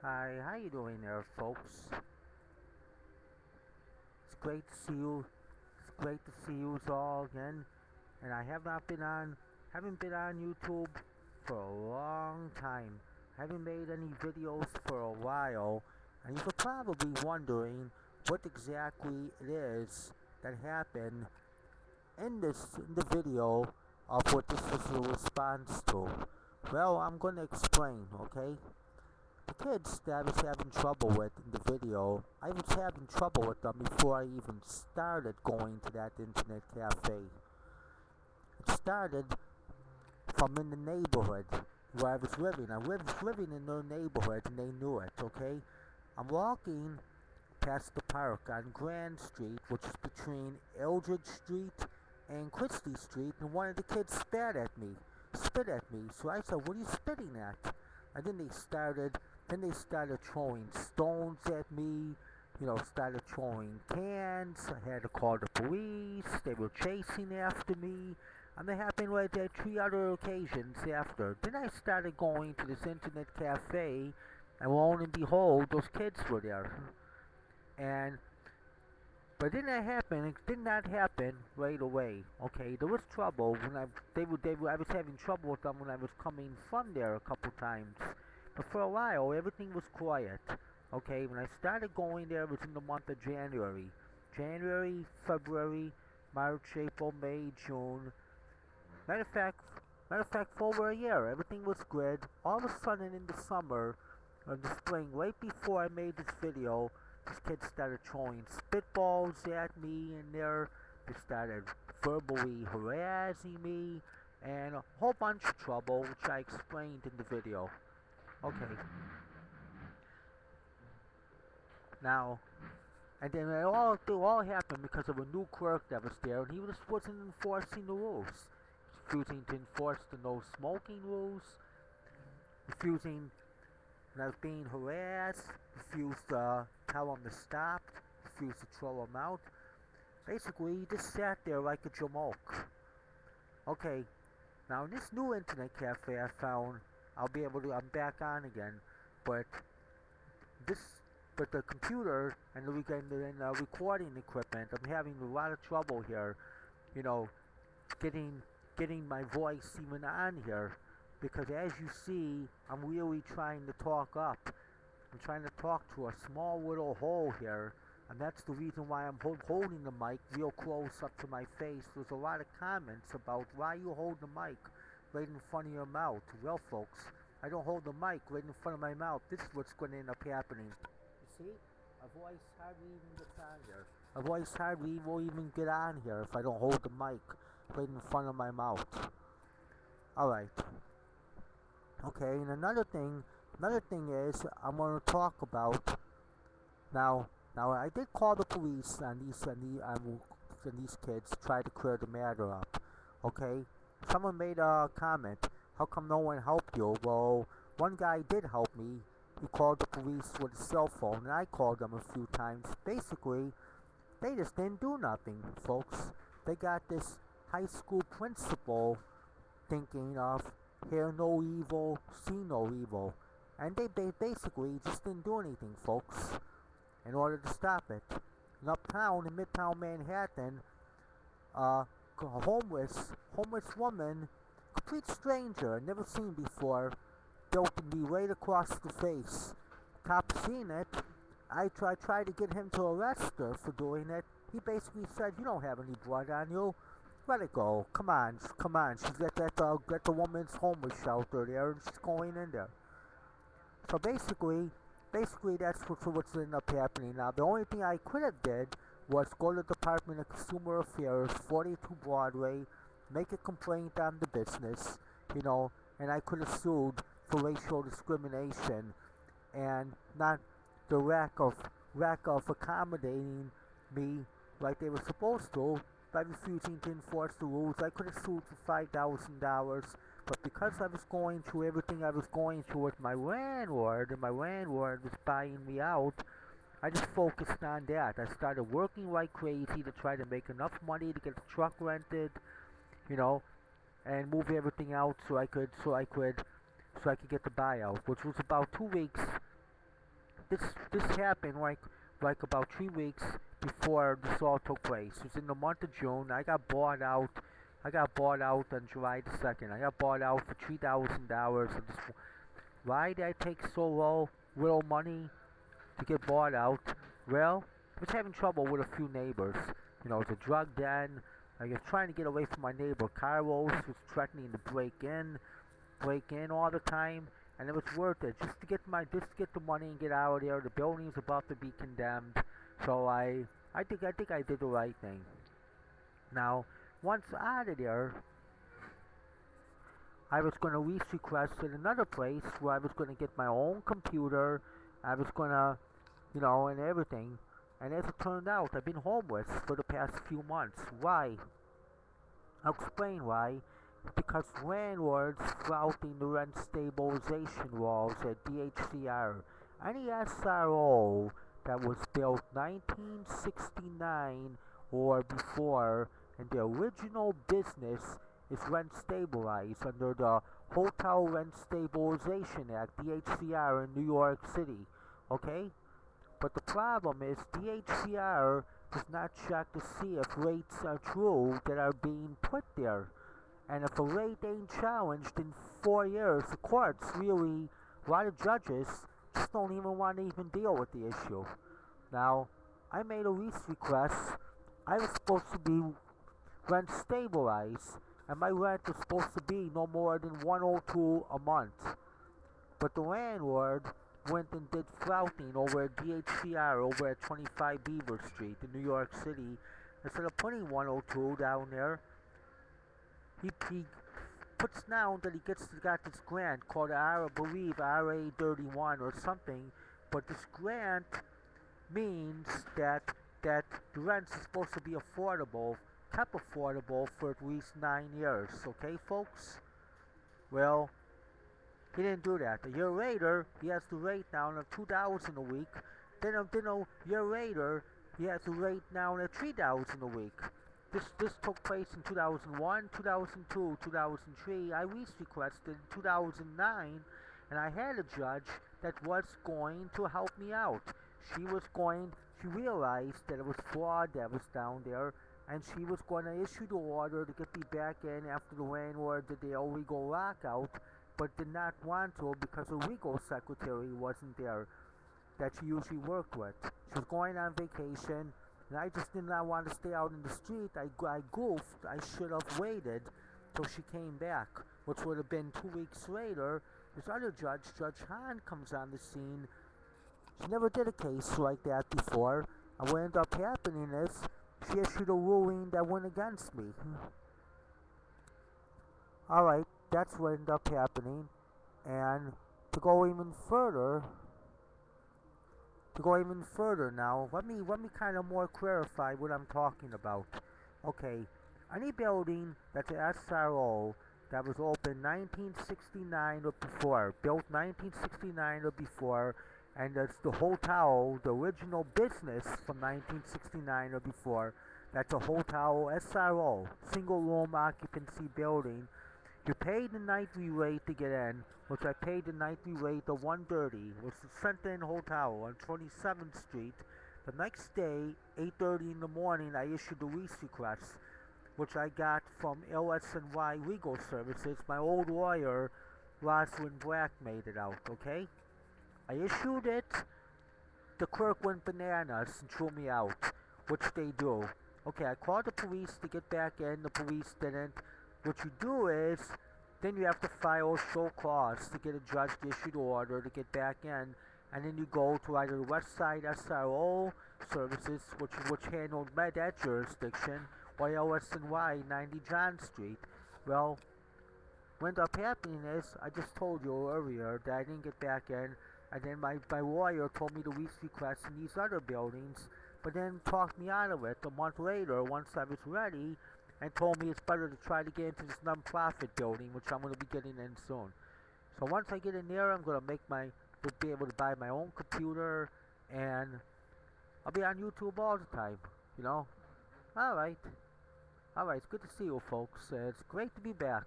Hi, how you doing there, folks? It's great to see you. It's great to see you all again. And I have not been on, haven't been on YouTube for a long time. Haven't made any videos for a while, and you're probably wondering what exactly it is that happened in the video of what this was a response to. Well, I'm gonna explain, okay? The kids that I was having trouble with in the video, I was having trouble with them before I even started going to that internet cafe. It started from in the neighborhood where I was living. I was living in their neighborhood and they knew it, okay? I'm walking past the park on Grand Street, which is between Eldridge Street and Christie Street, and one of the kids spit at me. So I said, "What are you spitting at?" And then they started throwing stones at me. Started throwing cans. I had to call the police. They were chasing after me. And it happened right there 3 other occasions after. Then I started going to this internet cafe, and lo and behold, those kids were there. And but it did not happen right away. Okay, there was trouble when I was having trouble with them when I was coming from there a couple times. But for a while, everything was quiet. Okay, when I started going there, it was in the month of January. January, February, March, April, May, June. Matter of fact, for over a year, everything was good. All of a sudden, in the summer, or in the spring, right before I made this video, these kids started throwing spitballs at me in there. They started verbally harassing me, and a whole bunch of trouble, which I explained in the video. Okay, now, and then it all happened because of a new clerk that was there, and he just wasn't enforcing the rules. Refusing to enforce the no smoking rules, refusing, and I was being harassed, refused to tell him to stop, refused to throw him out. Basically, he just sat there like a jamoke. Okay, now in this new internet cafe I found, I'm back on again, but this, but the computer and the recording equipment, I'm having a lot of trouble here, you know, getting my voice even on here, because as you see, I'm really trying to talk up. I'm trying to talk to a small little hole here, and that's the reason why I'm holding the mic real close up to my face. There's a lot of comments about why you hold the mic right in front of your mouth. Well, folks, I don't hold the mic right in front of my mouth. This is what's going to end up happening. You see? My voice hardly even gets on here. My voice hardly will even get on here if I don't hold the mic right in front of my mouth. Alright. Okay, and another thing is I'm going to talk about now. Now I did call the police on these kids, try to clear the matter up. Okay, someone made a comment. How come no one helped you? Well, one guy did help me. He called the police with a cell phone, and I called them a few times. Basically, they just didn't do nothing, folks. They got this high school principal thinking of hear no evil, see no evil. And they basically just didn't do anything, folks, in order to stop it. In uptown, in Midtown Manhattan, a homeless woman, complete stranger, never seen before, belted me right across the face. Cop seen it. I tried to get him to arrest her for doing it. He basically said, "You don't have any blood on you. Let it go. Come on, come on." She's at the woman's homeless shelter there, and she's going in there. So basically that's what's ended up happening. Now, the only thing I could have did was go to the Department of Consumer Affairs, 42 Broadway, make a complaint on the business, and I could have sued for racial discrimination and not the lack of accommodating me like they were supposed to by refusing to enforce the rules. I could have sued for $5,000, but because I was going through everything I was going through with my landlord, and my landlord was buying me out, I just focused on that. I started working like crazy to try to make enough money to get the truck rented, you know, and move everything out so I could get the buyout, which was about 2 weeks this happened like about 3 weeks before this all took place. It was in the month of June. I got bought out. I got bought out on July the 2nd. I got bought out for $3,000. Why did I take so little money to get bought out? Well, I was having trouble with a few neighbors. You know, it's a drug den. I was trying to get away from my neighbor Carlos, who was threatening to break in all the time, and it was worth it just to get the money and get out of there. The building was about to be condemned, so I think I did the right thing. Now, once out of there, I was going to lease request at another place where I was going to get my own computer. I was going to, you know, and everything. And as it turned out, I've been homeless for the past few months. Why? I'll explain why. Because landlords flouting the rent stabilization laws at DHCR. Any SRO that was built 1969 or before, and the original business is rent stabilized under the Hotel Rent Stabilization Act, DHCR, in New York City. Okay? But the problem is DHCR does not check to see if rates are true that are being put there. And if a rate ain't challenged in 4 years, the courts really, a lot of judges just don't even want to even deal with the issue. Now, I made a lease request. I was supposed to be rent stabilized, and my rent was supposed to be no more than $102 a month. But the landlord went and did flouting over at DHCR over at 25 Beaver Street in New York City. Instead of putting 102 down there, he puts down that he got this grant called I believe RA31 or something, but this grant means that the rent is supposed to be affordable, kept affordable for at least 9 years. Okay, folks? Well, he didn't do that. A year later, he has the rate down of $2,000 a week. Then a year later, he has the rate down at $3,000 a week. This took place in 2001, 2002, 2003. I lease requested in 2009, and I had a judge that was going to help me out. She realized that it was fraud that was down there, and she was going to issue the order to get me back in after the landlord did the illegal lockout, but did not want to because the legal secretary wasn't there that she usually worked with. She was going on vacation, and I just did not want to stay out in the street. I goofed. I should have waited till she came back, which would have been 2 weeks later. This other judge, Judge Hahn, comes on the scene. She never did a case like that before, and what ended up happening is she issued a ruling that went against me. Alright, that's what ended up happening, and to go even further now, let me kind of more clarify what I'm talking about. Okay, any building that's an SRO that was opened 1969 or before, built 1969 or before, and that's the hotel, the original business from 1969 or before, that's a hotel SRO, single room occupancy building. You pay the nightly rate to get in, which I paid the nightly rate of $130, which is the Center Inn Hotel on 27th Street. The next day, 8:30 in the morning, I issued the lease request, which I got from LS&Y Legal Services. My old lawyer, Rosalind Black, made it out, okay? I issued it. The clerk went bananas and threw me out, which they do. Okay, I called the police to get back in. The police didn't. What you do is, then you have to file a show cause to get a judge to issue the order to get back in, and then you go to either the West Side SRO Services, which handled that jurisdiction, or LS&Y 90 John Street. Well, what ended up happening is, I just told you earlier that I didn't get back in, and then my lawyer told me to lease request in these other buildings, but then talked me out of it a month later once I was ready, and told me it's better to try to get into this non-profit building, which I'm going to be getting in soon. So once I get in there, I'm going to be able to buy my own computer, and I'll be on YouTube all the time, you know? Alright, it's good to see you folks. It's great to be back.